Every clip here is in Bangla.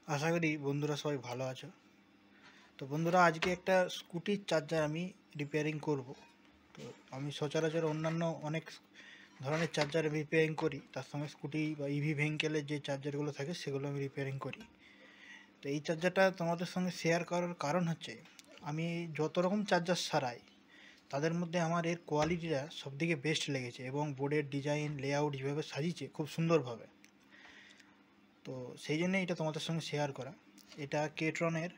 আশা করি বন্ধুরা সবাই ভালো আছো। তো বন্ধুরা, আজকে একটা স্কুটির চার্জার আমি রিপেয়ারিং করব। তো আমি সচরাচর অন্যান্য অনেক ধরনের চার্জার রিপেয়ারিং করি, তার সঙ্গে স্কুটি বা ইভি ভেহিকেলের যে চার্জারগুলো থাকে সেগুলো আমি রিপেয়ারিং করি। তো এই চার্জারটা তোমাদের সঙ্গে শেয়ার করার কারণ হচ্ছে, আমি যত রকম চার্জার সারাই তাদের মধ্যে আমার এর কোয়ালিটিটা সবথেকে বেস্ট লেগেছে, এবং বোর্ডের ডিজাইন লেআউট যেভাবে সাজিয়েছে খুব সুন্দরভাবে। তো সেই জন্যে এটা তোমাদের সঙ্গে শেয়ার করা। এটা কেট্রনের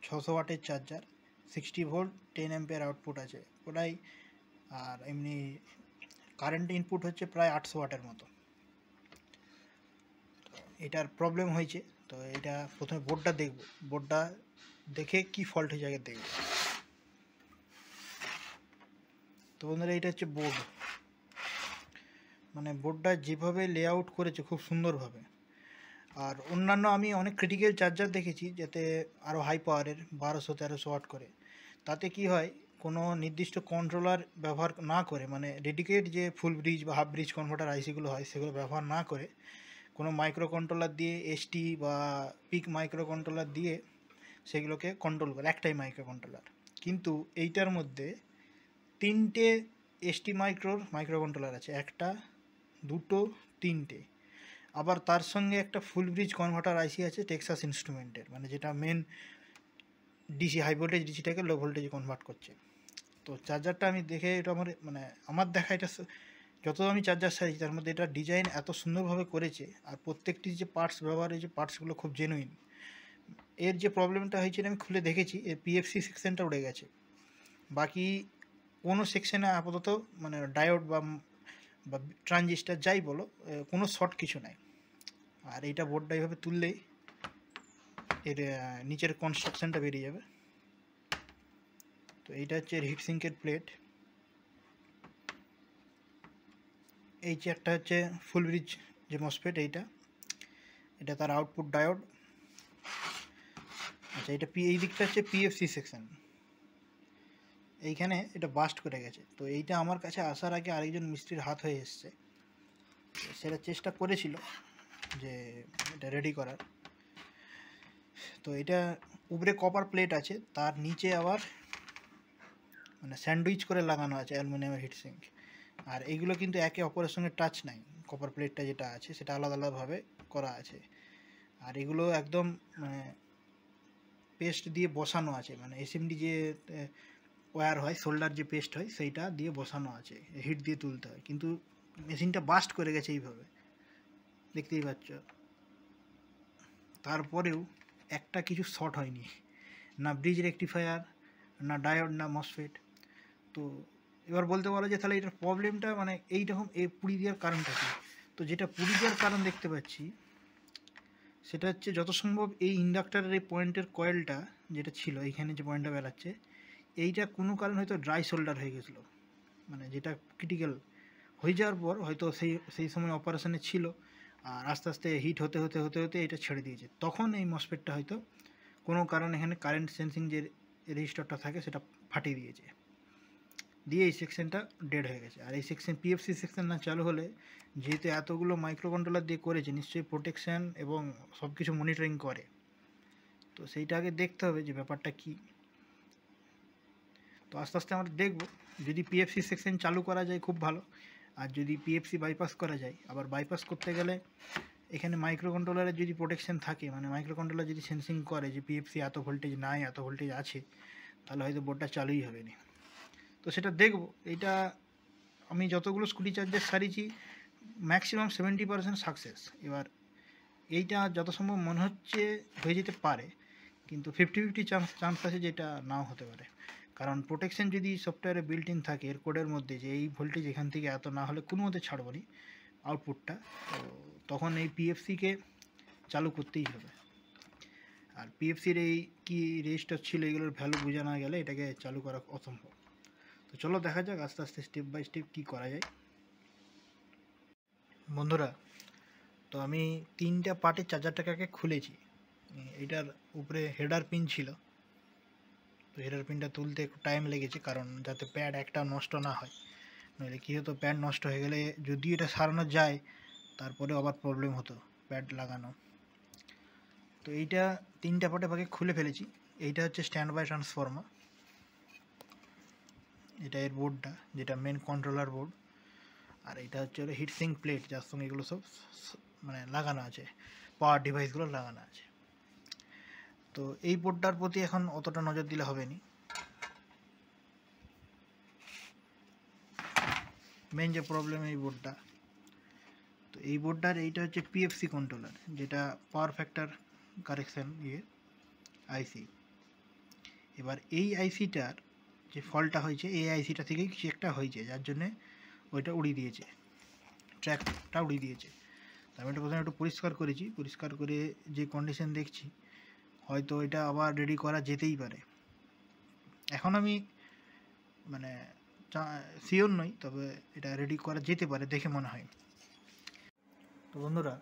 600 ওয়াটের চার্জার, 60 ভোল্ট, 10 অ্যাম্পিয়ার আউটপুট আছে ওটাই। আর এমনি কারেন্ট ইনপুট হচ্ছে প্রায় 800 ওয়াটের মতো। এটার প্রবলেম হয়েছে, তো এটা প্রথমে বোর্ডটা দেখব, বোর্ডটা দেখে কি ফল্ট হয়েছে আগে দেখব। তো বন্ধুরা, এটা হচ্ছে বোর্ড, মানে বোর্ডটা যেভাবে লেআউট করেছে খুব সুন্দরভাবে। আর অন্যান্য আমি অনেক ক্রিটিক্যাল চার্জার দেখেছি যাতে আরও হাই পাওয়ারের 1200-1300 ওয়াট করে। তাতে কি হয়, কোনো নির্দিষ্ট কন্ট্রোলার ব্যবহার না করে, মানে ডেডিকেট যে ফুল ব্রিজ বা হাফ ব্রিজ কনভার্টার আইসিগুলো হয় সেগুলো ব্যবহার না করে কোনো মাইক্রো কন্ট্রোলার দিয়ে, এসটি বা পিক মাইক্রো কন্ট্রোলার দিয়ে সেগুলোকে কন্ট্রোল করে, একটাই মাইক্রো কন্ট্রোলার। কিন্তু এইটার মধ্যে 3টে এসটি মাইক্রো কন্ট্রোলার আছে, একটা, দুটো, 3টে। আবার তার সঙ্গে একটা ফুল ব্রিজ কনভার্টার আইসি আছে টেক্সাস ইনস্ট্রুমেন্টের, মানে যেটা মেন ডিসি, হাই ভোল্টেজ ডিসিটাকে লো ভোল্টেজে কনভার্ট করছে। তো চার্জারটা আমি দেখে এটা আমার দেখা এটা যত আমি চার্জার সাইজ তার মধ্যে এটা ডিজাইন এত সুন্দরভাবে করেছে, আর প্রত্যেকটি যে পার্টস ব্যবহার হয়েছে পার্টসগুলো খুব জেনুইন। এর যে প্রবলেমটা হয়েছে আমি খুলে দেখেছি, এর পিএফসি সেকশনটা উড়ে গেছে, বাকি কোনো সেকশনে আপাতত মানে ডায়োড বা ট্রানজিস্টার যাই বলো, কোনো শর্ট কিছু নাই। আর এইটা বোর্ডটা এইভাবে তুললেই এর নিচের কনস্ট্রাকশনটা বেরিয়ে যাবে। তো এইটা হচ্ছে এর হিটসিঙ্কের প্লেট। এই যে একটা হচ্ছে ফুল ব্রিজ যে মসফেট, এটা তার আউটপুট ডায়োড। আচ্ছা, এই দিকটা হচ্ছে পিএফসি সেকশন। এইখানে এটা বাস্ট করে গেছে, তো এইটা আমার কাছে আসার আগে আরেকজন মিস্ত্রির হাত হয়ে এসছে, সেটা চেষ্টা করেছিল যে এটা রেডি করার। তো এটা উপরে কপার প্লেট আছে, তার নিচে আবার মানে স্যান্ডউইচ করে লাগানো আছে অ্যালুমিনিয়ামের হিটসিঙ্ক। আর এইগুলো কিন্তু একে অপরের সঙ্গে টাচ নাই, কপার প্লেটটা যেটা আছে সেটা আলাদা আলাদাভাবে করা আছে। আর এগুলো একদম মানে পেস্ট দিয়ে বসানো আছে, মানে এসএমডি যে ওয়্যার হয়, সোল্ডার যে পেস্ট হয় সেইটা দিয়ে বসানো আছে, হিট দিয়ে তুলতে হয়। কিন্তু মেশিনটা বাস্ট করে গেছে এইভাবে, দেখতেই পাচ্ছ। তারপরেও একটা কিছু শর্ট হয়নি, না ব্রিজ রেকটিফায়ার, না ডায়োড, না মসফেট। তো এবার বলতে পারো যে তাহলে এটার প্রবলেমটা মানে এইরকম পুড়ি দেওয়ার কারণটা কী। তো যেটা পুড়ি দেওয়ার কারণ দেখতে পাচ্ছি সেটা হচ্ছে যত সম্ভব এই ইন্ডাক্টারের এই পয়েন্টের কয়েলটা যেটা ছিল, এইখানে যে পয়েন্টটা বেরাচ্ছে, এইটা কোনো কারণ হয়তো ড্রাই শোল্ডার হয়ে গেছিলো, মানে যেটা ক্রিটিক্যাল হয়ে যাওয়ার পর হয়তো সেই সময় অপারেশনে ছিল, আর আস্তে আস্তে হিট হতে হতে হতে হতে এটা ছেড়ে দিয়েছে। তখন এই মসফেটটা হয়তো কোনো কারণে এখানে কারেন্ট সেন্সিং যে রেজিস্টারটা থাকে সেটা ফাটিয়ে দিয়েছে, দিয়ে এই সেকশনটা ডেড হয়ে গেছে। আর এই সেকশন পিএফসি সেকশন না চালু হলে, যেহেতু এতগুলো মাইক্রো কন্ট্রোলার দিয়ে করেছে, নিশ্চয়ই প্রোটেকশান এবং সব কিছু মনিটরিং করে। তো সেইটা আগে দেখতে হবে যে ব্যাপারটা কী। তো আস্তে আস্তে আমরা দেখব, যদি পিএফসি সেকশন চালু করা যায় খুব ভালো, আর যদি পিএফসি বাইপাস করা যায়। আবার বাইপাস করতে গেলে এখানে মাইক্রো কন্ট্রোলারের যদি প্রোটেকশান থাকে, মানে মাইক্রো কন্ট্রোলার যদি সেন্সিং করে যে পিএফসি এত ভোল্টেজ নাই, এত ভোল্টেজ আছে, তাহলে হয়তো বোর্ডটা চালুই হবে না। তো সেটা দেখব। এটা আমি যতগুলো স্কুটি চার্জার সারিয়েছি ম্যাক্সিমাম 70% সাকসেস। এবার এইটা যত সম্ভব মনে হচ্ছে হয়ে যেতে পারে, কিন্তু 50-50 চান্স আছে যেটা নাও হতে পারে। কারণ প্রোটেকশন যদি সফটওয়্যারে বিল্ট ইন থাকে এর কোডের মধ্যে, যে এই ভোল্টেজ এখান থেকে এত না হলে কোনো মতে ছাড়বো না আউটপুটটা, তো তখন এই পিএফসিকে চালু করতেই হবে। আর পিএফসির এই কী রেজিস্টার ছিল এগুলোর ভ্যালু বোঝা না গেলে এটাকে চালু করা অসম্ভব। তো চলো দেখা যাক আস্তে আস্তে স্টেপ বাই স্টেপ কী করা যায়। বন্ধুরা, তো আমি 3টা পার্টের চার্জারটাকে খুলেছি। এটার উপরে হেডার পিন ছিল, তো হেডার পিনটা তুলতে একটু টাইম লেগেছে, কারণ যাতে প্যাড একটা নষ্ট না হয়, নইলে কী হতো, প্যাড নষ্ট হয়ে গেলে যদি এটা সারানো যায় তারপরে আবার প্রবলেম হতো প্যাড লাগানো। তো এইটা 3টা পার্টে ভাগে খুলে ফেলেছি। এইটা হচ্ছে স্ট্যান্ড বাই ট্রান্সফর্মার, এটা এর বোর্ডটা যেটা মেন কন্ট্রোলার বোর্ড। আর এটা হচ্ছে হিট সিঙ্ক প্লেট, যার সঙ্গে এগুলো সব মানে লাগানো আছে, পাওয়ার ডিভাইসগুলো লাগানো আছে। তো এই বোর্ডটার প্রতি এখন অতটা নজর দিলে হবে না। মেন যে প্রবলেম এই বোর্ডটা, তো এই বোর্ডটার এইটা হচ্ছে পিএফসি কন্ট্রোলার, যেটা পাওয়ার ফ্যাক্টর কারেকশন আইসি। এবার এই আইসিটার যে ফল্টটা হয়েছে, এই আইসিটা থেকেই কিছু একটা হয়েছে, যার জন্যে ওইটা উড়িয়ে দিয়েছে, ট্র্যাকটা উড়িয়ে দিয়েছে। তো আমি এটা প্রথমে একটু পরিষ্কার করেছি, পরিষ্কার করে যে কন্ডিশন দেখছি, হয়তো এটা আবার রেডি করা যেতেই পারে। এখন আমি মানে শিওর নই, তবে এটা রেডি করা যেতে পারে দেখে মনে হয়। তো বন্ধুরা,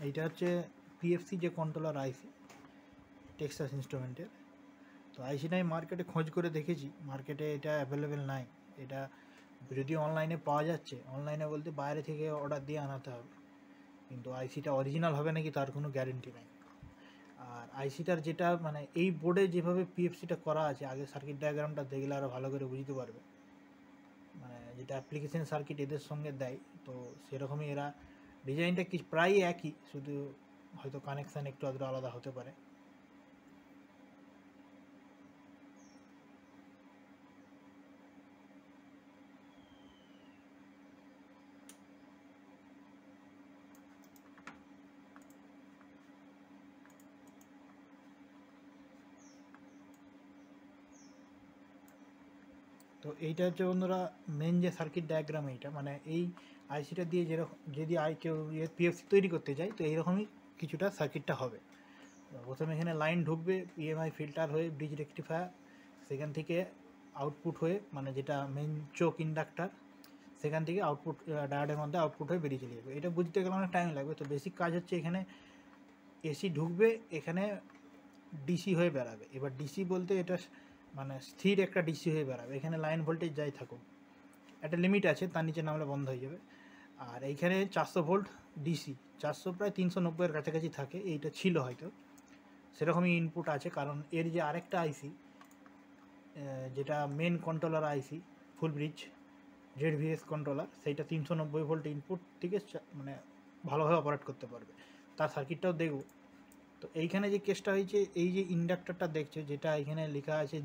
এইটা হচ্ছে পিএফসি যে কন্ট্রোলার আইসি টেক্সাস ইনস্ট্রুমেন্টের। তো আইসিটা আমি মার্কেটে খোঁজ করে দেখেছি, মার্কেটে এটা অ্যাভেলেবেল নাই। এটা যদি অনলাইনে পাওয়া যাচ্ছে, অনলাইনে বলতে বাইরে থেকে অর্ডার দিয়ে আনাতে হবে, কিন্তু আইসিটা অরিজিনাল হবে নাকি তার কোনো গ্যারেন্টি নেই। আর আইসিটার যেটা মানে এই বোর্ডে যেভাবে পিএফসিটা করা আছে, আগে সার্কিট ডায়াগ্রামটা দেখলে আরও ভালো করে বুঝতে পারবে। মানে যেটা অ্যাপ্লিকেশন সার্কিট এদের সঙ্গে দেয়, তো সেরকমই এরা ডিজাইনটা কি প্রায় একই, শুধু হয়তো কানেকশান একটু আধটু আলাদা হতে পারে। তো এইটা হচ্ছে বন্ধুরা মেন যে সার্কিট ডায়াগ্রাম, এইটা মানে এই আইসিটা দিয়ে যেরকম যদি কেউ পিএফসি তৈরি করতে চায়, তো এইরকমই কিছুটা সার্কিটটা হবে। প্রথমে এখানে লাইন ঢুকবে ইএমআই ফিল্টার হয়ে ব্রিজ রেকটিফায়ার, সেখান থেকে আউটপুট হয়ে মানে যেটা মেন চোক ইন্ডাক্টার, সেখান থেকে আউটপুট ডায়োডের মধ্যে আউটপুট হয়ে বেরিয়ে চলে যাবে। এটা বুঝতে গেলে অনেক টাইম লাগবে। তো বেসিক কাজ হচ্ছে এখানে এসি ঢুকবে, এখানে ডিসি হয়ে বেরাবে। এবার ডিসি বলতে এটা মানে স্থির একটা ডিসি হয়ে বেরাবে, এখানে লাইন ভোল্টেজ যাই থাকুক, একটা লিমিট আছে, তার নিচে নামলে বন্ধ হয়ে যাবে। আর এইখানে 400 ভোল্ট ডিসি, 400 প্রায় 390-এর কাছাকাছি থাকে, এইটা ছিল হয়তো, সেরকমই ইনপুট আছে। কারণ এর যে আরেকটা আইসি যেটা মেন কন্ট্রোলার আইসি ফুল ব্রিজ জেডভিএস কন্ট্রোলার, সেইটা 390 ভোল্ট ইনপুট থেকে মানে ভালোভাবে অপারেট করতে পারবে, তার সার্কিটটাও দেখব। তো এইখানে যে কেসটা হয়েছে, এই যে ইন্ডাক্টারটা দেখছো যেটা এখানে লেখা আছে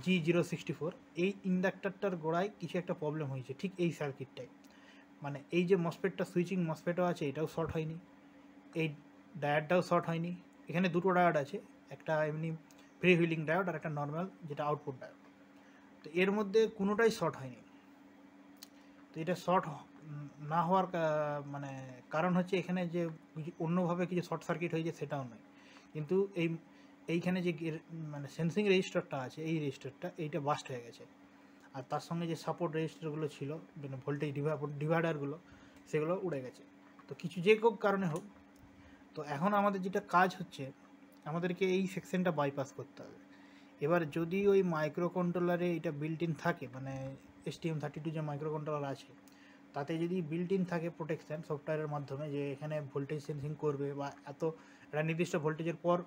G064, এই ইন্ডাক্টারটার গোড়ায় কিছু একটা প্রবলেম হয়েছে ঠিক এই সার্কিটটায়। মানে এই যে মসফেটটা সুইচিং মসফেটও আছে, এটাও শর্ট হয়নি, এই ডায়োডটাও শর্ট হয়নি। এখানে দুটো ডায়োড আছে, একটা এমনি ফ্রি হুইলিং ডায়োড আর একটা নর্মাল যেটা আউটপুট ডায়োড। তো এর মধ্যে কোনোটাই শর্ট হয়নি। তো এটা শর্ট না হওয়ার মানে কারণ হচ্ছে এখানে যে অন্যভাবে কিছু শর্ট সার্কিট হয়েছে সেটাও নয়, কিন্তু এইখানে যে মানে সেন্সিং রেজিস্টারটা আছে, এই রেজিস্টারটা এইটা বাস্ট হয়ে গেছে। আর তার সঙ্গে যে সাপোর্ট রেজিস্টারগুলো ছিল মানে ভোল্টেজ ডিভাইডারগুলো, সেগুলো উড়ে গেছে। তো কিছু যে কোন কারণে হোক, তো এখন আমাদের যেটা কাজ হচ্ছে, আমাদেরকে এই সেকশনটা বাইপাস করতে হবে। এবার যদি ওই মাইক্রো কন্ট্রোলারে এটা বিল্ট ইন থাকে, মানে STM32 যে মাইক্রো কন্ট্রোলার আছে, তাতে যদি বিল্ট ইন থাকে প্রোটেকশান সফটওয়্যারের মাধ্যমে, যে এখানে ভোল্টেজ সেন্সিং করবে বা এত একটা নির্দিষ্ট ভোল্টেজের পর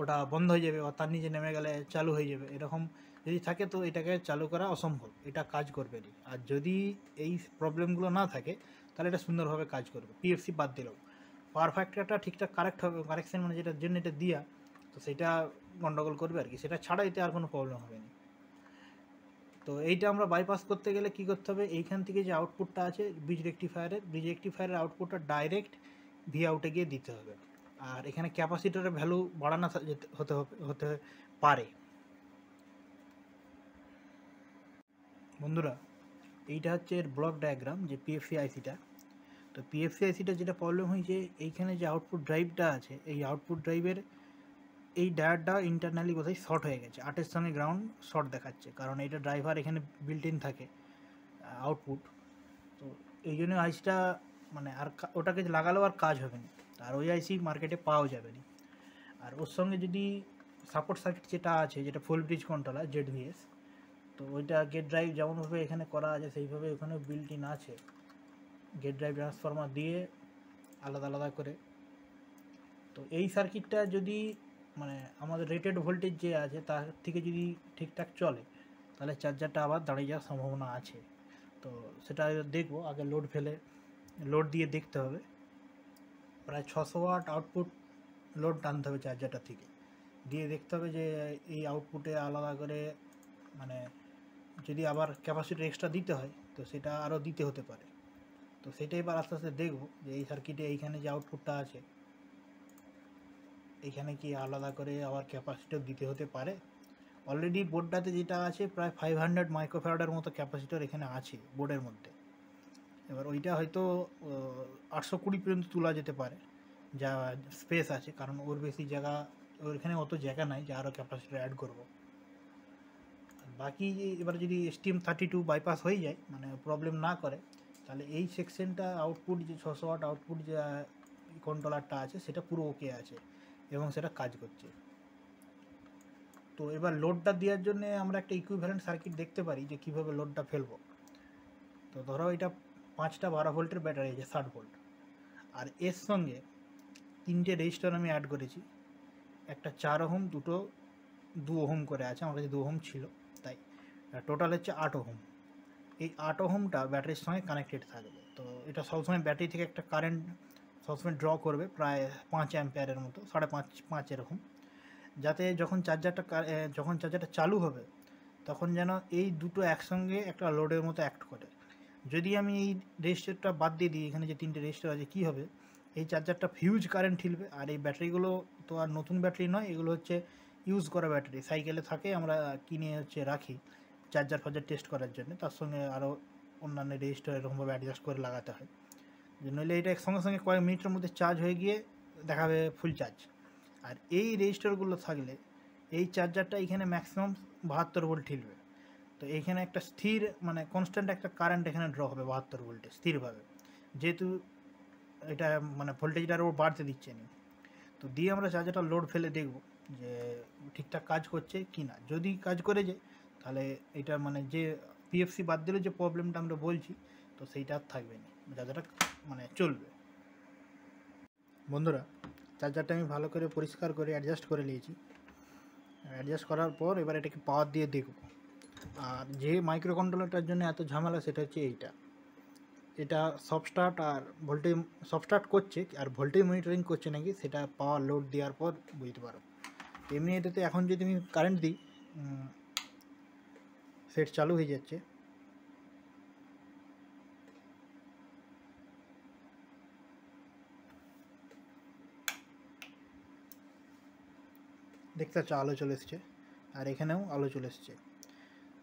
ওটা বন্ধ হয়ে যাবে বা তার নিচে নেমে গেলে চালু হয়ে যাবে, এরকম যদি থাকে, তো এটাকে চালু করা অসম্ভব, এটা কাজ করবে না। আর যদি এই প্রবলেমগুলো না থাকে, তাহলে এটা সুন্দরভাবে কাজ করবে পিএফসি বাদ দিলেও। পাওয়ার ফ্যাক্টরটা ঠিকঠাক কারেক্ট হবে, কারেকশান মানে যেটার জন্য এটা দিয়া, তো সেটা গন্ডগোল করবে আর কি, সেটা ছাড়া এতে আর কোনো প্রবলেম হবে না। তো এইটা আমরা বাইপাস করতে গেলে কী করতে হবে, এইখান থেকে যে আউটপুটটা আছে ব্রিজ রেকটিফায়ারের আউটপুটটা ডাইরেক্ট ভি আউটে গিয়ে দিতে হবে। আর এখানে ক্যাপাসিটরের ভ্যালু বাড়ানো হতে পারে। বন্ধুরা, এইটা হচ্ছে এর ব্লক ডায়াগ্রাম যে পিএফসি আইসিটা। তো পিএফসি আইসিটা যেটা প্রবলেম হয়েছে, এইখানে যে আউটপুট ড্রাইভটা আছে, এই আউটপুট ড্রাইভের এই ডায়োডটা ইন্টারনালি কোথায় শর্ট হয়ে গেছে, 8-এর সঙ্গে গ্রাউন্ড শর্ট দেখাচ্ছে, কারণ এইটা ড্রাইভার এখানে বিল্ট ইন থাকে আউটপুট। তো এই জন্য আইসিটা মানে আর ওটাকে লাগালেও আর কাজ হবে না, আর ওই আইসি মার্কেটে পাওয়া যাবে না। আর ওর সঙ্গে যদি সাপোর্ট সার্কিট যেটা আছে, যেটা ফুল ব্রিজ কন্ট্রোলার জেডভিএস, তো ওইটা গেট ড্রাইভ যেমনভাবে এখানে করা আছে সেইভাবে ওখানে বিল্ট ইন আছে, গেট ড্রাইভ ট্রান্সফর্মার দিয়ে আলাদা আলাদা করে তো এই সার্কিটটা যদি মানে আমাদের রেটেড ভোল্টেজ যে আছে তার থেকে যদি ঠিকঠাক চলে তাহলে চার্জারটা আবার দাঁড়িয়ে যাওয়ার সম্ভাবনা আছে। তো সেটা দেখবো, আগে লোড দিয়ে দেখতে হবে। প্রায় 600 ওয়াট আউটপুট লোড টানতে হবে চার্জারটা থেকে, দিয়ে দেখতে হবে যে এই আউটপুটে আলাদা করে মানে যদি আবার ক্যাপাসিটি এক্সট্রা দিতে হয় তো সেটা আরও দিতে হতে পারে। তো সেটাই এবার আস্তে আস্তে দেখবো যে এই সার্কিটে এইখানে যে আউটপুটটা আছে এইখানে কি আলাদা করে আবার ক্যাপাসিটর দিতে হতে পারে। অলরেডি বোর্ডটাতে যেটা আছে প্রায় 500 মাইক্রোফ্যারাডের মতো ক্যাপাসিটর এখানে আছে বোর্ডের মধ্যে। এবার ওইটা হয়তো 820 পর্যন্ত তোলা যেতে পারে যা স্পেস আছে, কারণ ওর বেশি জায়গা, ওর এখানে অত জায়গা নাই যে আরও ক্যাপাসিটর অ্যাড করবো। বাকি এবার যদি STM32 বাইপাস হয়ে যায় মানে প্রবলেম না করে তাহলে এই সেকশনটা আউটপুট যে 600 ওয়াট আউটপুট যে কন্ট্রোলারটা আছে সেটা পুরো ওকে আছে এবং সেটা কাজ করছে। তো এবার লোডটা দেওয়ার জন্য আমরা একটা ইকুইভ্যালেন্ট সার্কিট দেখতে পারি যে কীভাবে লোডটা ফেলবো। তো ধরো এটা 5টা 12 ভোল্টের ব্যাটারি আছে 60 ভোল্ট, আর এর সঙ্গে 3টে রেজিস্টার আমি অ্যাড করেছি। একটা 4 ওহম, দুটো 2 ওহম করে আছে, আমার কাছে 2 ওহম ছিল তাই টোটাল হচ্ছে 8 ওহম। এই 8 ওহমটা ব্যাটারির সঙ্গে কানেক্টেড থাকবে। তো এটা সবসময় ব্যাটারি থেকে একটা কারেন্ট সবসময় ড্র করবে প্রায় 5 অ্যাম্পিয়ারের মতো, 5.5 এরকম, যাতে যখন চার্জারটা চালু হবে তখন যেন এই দুটো একসঙ্গে একটা লোডের মতো অ্যাক্ট করে। যদি আমি এই রেজিস্টারটা বাদ দিয়ে দিই, এখানে যে 3টে রেজিস্টার আছে, কী হবে, এই চার্জারটা ফিউজ কারেন্ট ঠিলবে। আর এই ব্যাটারিগুলো তো আর নতুন ব্যাটারি নয়, এগুলো হচ্ছে ইউজ করা ব্যাটারি, সাইকেলে থাকে, আমরা কিনে রাখি চার্জার টেস্ট করার জন্য। তার সঙ্গে আরও অন্যান্য রেজিস্টার এরকমভাবে অ্যাডজাস্ট করে লাগাতে হয়, নইলে এটা সঙ্গে সঙ্গে কয়েক মিনিটের মধ্যে চার্জ হয়ে গিয়ে দেখাবে ফুল চার্জ। আর এই রেজিস্টারগুলো থাকলে এই চার্জারটা এখানে ম্যাক্সিমাম 72 ভোল্ট ঠিলবে। তো এইখানে একটা স্থির মানে কনস্ট্যান্ট একটা কারেন্ট এখানে ড্র হবে 72 ভোল্টে স্থিরভাবে, যেহেতু এটা মানে ভোল্টেজটা আরও বাড়তে দিচ্ছে না। তো দিয়ে আমরা চার্জারটা লোড ফেলে দেখব যে ঠিকঠাক কাজ করছে কি না। যদি কাজ করে যায় তাহলে এটা মানে যে পিএফসি বাদ দিলে যে প্রবলেমটা আমরা বলছি তো সেইটা আর থাকবে না, চার্জারটা মানে চলবে। বন্ধুরা, চার্জারটা আমি ভালো করে পরিষ্কার করে অ্যাডজাস্ট করে নিয়েছি। অ্যাডজাস্ট করার পর এবার এটাকে পাওয়ার দিয়ে দেখব। আর যে মাইক্রো কন্ট্রোলারটার জন্য এত ঝামেলা সেটা হচ্ছে এটা সফট স্টার্ট আর ভোল্টেজ সফট স্টার্ট করছে আর ভোল্টেজ মনিটরিং করছে নাকি সেটা পাওয়ার লোড দেওয়ার পর বুঝতে পারো। এমনি এটাতে এখন যদি আমি কারেন্ট দিই সেট চালু হয়ে যাচ্ছে। দেখতে পাচ্ছ আলো চলে এসছে, আর এখানেও আলো চলে এসছে।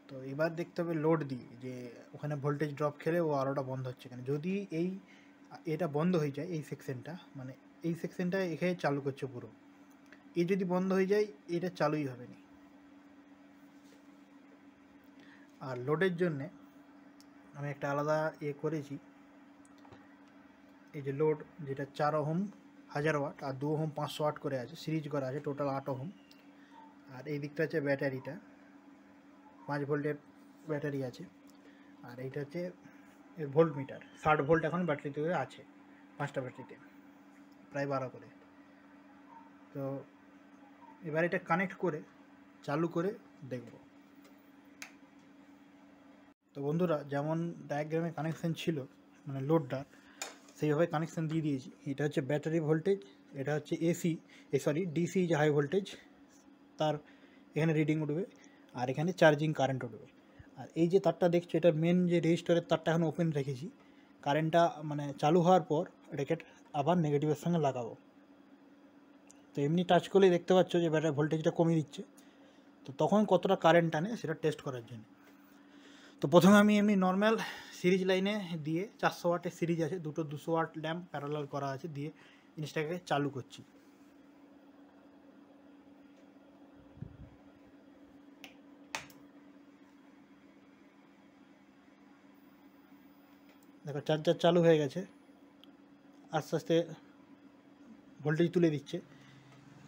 তো এবার দেখতে হবে লোড দিয়ে যে ওখানে ভোল্টেজ ড্রপ খেলে ও আলোটা বন্ধ হচ্ছে কেন। যদি এটা বন্ধ হয়ে যায়, এই সেকশনটা মানে এই সেকশনটা এখানে চালু করছে পুরো, যদি বন্ধ হয়ে যায় এটা চালুই হবে না। আর লোডের জন্যে আমি একটা আলাদা করেছি, এই যে লোড যেটা 4 ওহম 1000 ওয়াট আর 2 ওহম 500 ওয়াট করে আছে, সিরিজ করা আছে, টোটাল 8 ওহম। আর এই দিকটা হচ্ছে ব্যাটারিটা, 5 ভোল্টের ব্যাটারি আছে। আর এইটা হচ্ছে ভোল্ট মিটার, 60 ভোল্ট এখন ব্যাটারিতে আছে 5টা ব্যাটারিতে, প্রায় 12 করে। তো এবার এটা কানেক্ট করে চালু করে দেখব। তো বন্ধুরা, যেমন ডায়াগ্রামে কানেকশান ছিল মানে লোডটা সেইভাবে কানেকশান দিয়ে দিয়েছি। এটা হচ্ছে ব্যাটারি ভোল্টেজ, এটা হচ্ছে ডিসি যে হাই ভোল্টেজ তার এখানে রিডিং উঠবে, আর এখানে চার্জিং কারেন্ট উঠবে। আর এই যে তারটা দেখছো এটা মেন যে রেজিস্টারের তারটা এখন ওপেন রেখেছি, কারেন্টটা মানে চালু হওয়ার পর এটাকে আবার নেগেটিভের সঙ্গে লাগাবো। তো এমনি টাচ করলেই দেখতে পাচ্ছ যে ব্যাটারি ভোল্টেজটা কমিয়ে দিচ্ছে। তো তখন কতটা কারেন্ট টানে সেটা টেস্ট করার জন্য তো প্রথমে আমি এমনি নর্মাল সিরিজ লাইনে দিয়ে 400 ওয়াটের সিরিজ আছে, দুটো 200 ওয়াট ল্যাম্প প্যারালাল করা আছে, দিয়ে জিনিসটাকে চালু করছি। দেখো চার্জার চালু হয়ে গেছে, আস্তে আস্তে ভোল্টেজ তুলে দিচ্ছে।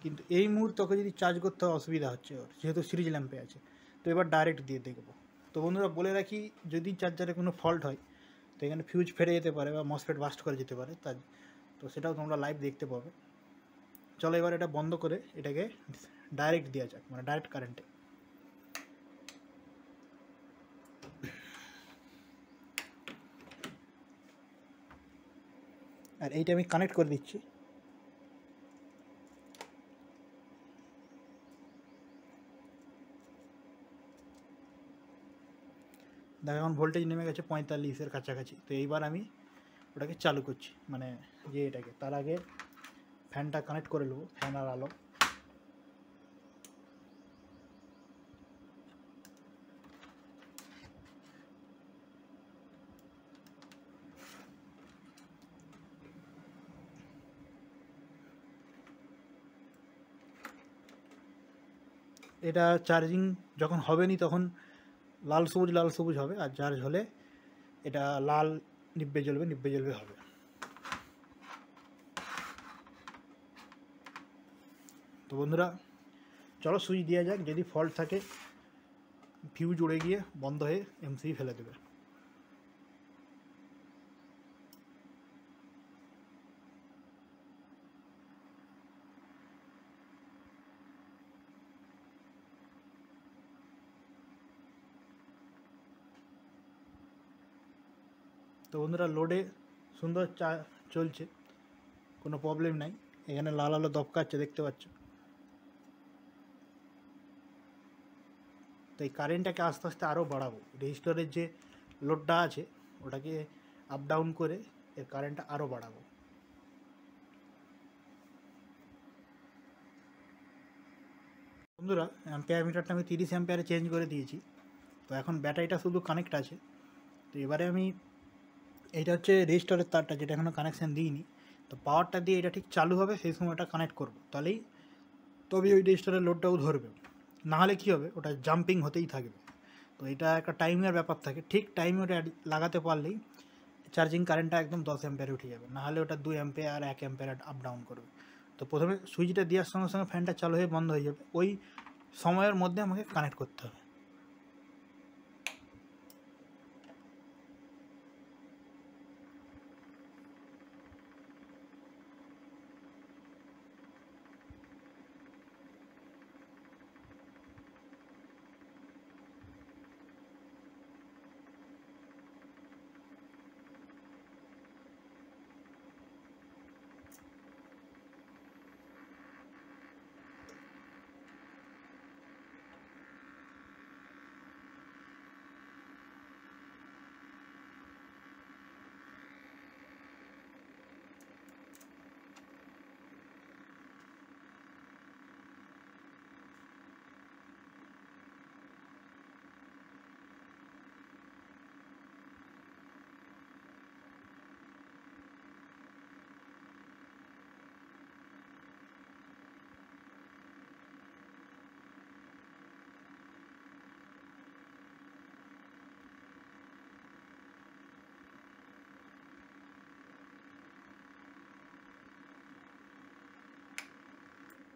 কিন্তু এই মুহূর্তে ওকে যদি চার্জ করতে অসুবিধা হচ্ছে ওর, যেহেতু সিরিজ ল্যাম্পে আছে। তো এবার ডাইরেক্ট দিয়ে দেখবো। তো বন্ধুরা বলে রাখি, যদি চার্জারে কোনো ফল্ট হয় তো এখানে ফিউজ ফেটে যেতে পারে বা মসফেট বাস্ট করে যেতে পারে, তো সেটাও তোমরা লাইভ দেখতে পাবে। চলো এবার এটা বন্ধ করে এটাকে ডাইরেক্ট দেওয়া যাক, মানে ডাইরেক্ট কারেন্টে। আর এইটা আমি কানেক্ট করে দিচ্ছি। দেখো এখন ভোল্টেজ নেমে গেছে 45-এর কাছাকাছি। তো এইবার আমি ওটাকে চালু করছি, মানে যে এটাকে। তার আগে ফ্যানটা কানেক্ট করে নেবো, ফ্যান আর আলো। এটা চার্জিং যখন হবে নি তখন লাল সবুজ হবে, আর চার্জ হলে এটা লাল নিব্বে জ্বলবে হবে। তো বন্ধুরা চলো সুইচ দেওয়া যাক, যদি ফল্ট থাকে ফিউজ উড়ে গিয়ে বন্ধ হয়ে এমসিবি ফেলে দেবে। তো বন্ধুরা লোডে সুন্দর চলছে, কোনো প্রবলেম নাই। এখানে লাল আলো দপকাচ্ছে, দেখতে পাচ্ছ। তো এই কারেন্টটাকে আস্তে আস্তে আরও বাড়াবো। রেজিস্টরের যে লোডটা আছে ওটাকে আপ ডাউন করে এর কারেন্টটা আরও বাড়াবো। বন্ধুরা অ্যাম্পিয়ার মিটারটা আমি 30 অ্যাম্পিয়ারে চেঞ্জ করে দিয়েছি। তো এখন ব্যাটারিটা শুধু কানেক্ট আছে। তো এবারে আমি, এইটা হচ্ছে রেজিস্টরের তারটা যেটা এখনও কানেকশান দিইনি। তো পাওয়ারটা দিয়ে এটা ঠিক চালু হবে, সেই সময় ওটা কানেক্ট করবো, তাহলেই তবেই ওই রেজিস্টরের লোডটাও ধরবে। নাহলে কী হবে, ওটা জাম্পিং হতেই থাকবে। তো এটা একটা টাইমের ব্যাপার থাকে, ঠিক টাইমে ওটা লাগাতে পারলেই চার্জিং কারেন্টটা একদম 10 অ্যাম্পিয়ারে উঠে যাবে। নাহলে ওটা 2 অ্যাম্পিয়ার 1 অ্যাম্পিয়ার আপ ডাউন করবে। তো প্রথমে সুইচটা দেওয়ার সঙ্গে সঙ্গে ফ্যানটা চালু হয়ে বন্ধ হয়ে যাবে, ওই সময়ের মধ্যে আমাকে কানেক্ট করতে হবে।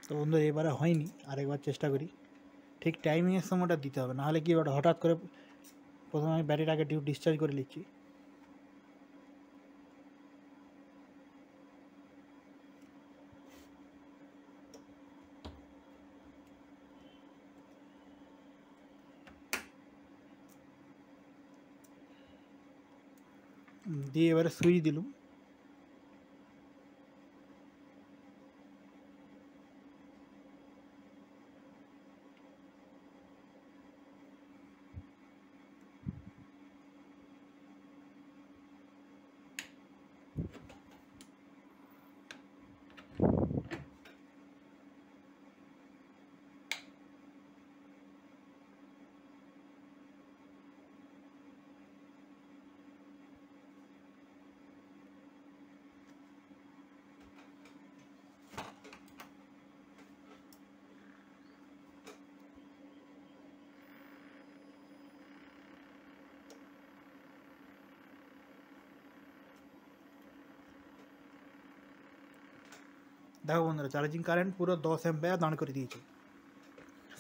তো বন্ধু এবারে হয়নি, আরেকবার চেষ্টা করি। ঠিক টাইমিংয়ের সময়টা দিতে হবে, নাহলে কি ওটা হঠাৎ করে। প্রথমে আমি ব্যাটারিটাকে ডিসচার্জ করে নিচ্ছি। দিয়ে এবারে সুইচ দিলুম। দেখো বন্ধুরা চার্জিং কারেন্ট পুরো 10 অ্যাম্পিয়ার দাঁড় করে দিয়েছে।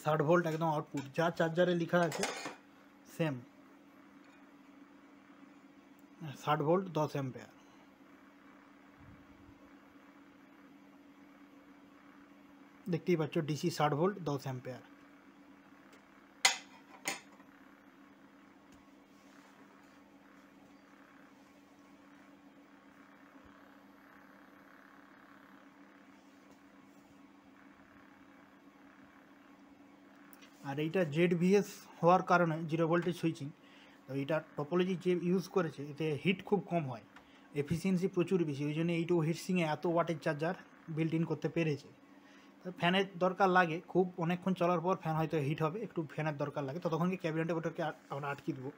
60 ভোল্ট একদম আউটপুট, যা চার্জারে লেখা আছে সেম 60 ভোল্ট 10 অ্যাম্পিয়ার। দেখতেই পাচ্ছ ডিসি 60 ভোল্ট 10 অ্যাম্পিয়ার। আর এইটা ZVS হওয়ার কারণে 0 ভোল্টেজ সুইচিং, তো এইটা টপোলজি যে ইউজ করেছে এতে হিট খুব কম হয়, এফিসিয়েন্সি প্রচুর বেশি, ওই জন্য এইটু হিটসিংয়ে এত ওয়াটের চার্জার বিল্ট ইন করতে পেরেছে। ফ্যানের দরকার লাগে, খুব অনেকক্ষণ চলার পর ফ্যান হয়তো হিট হবে, একটু ফ্যানের দরকার লাগে, ততক্ষণকে ক্যাবিনেটে ওটাকে আমরা আটকে দেবো।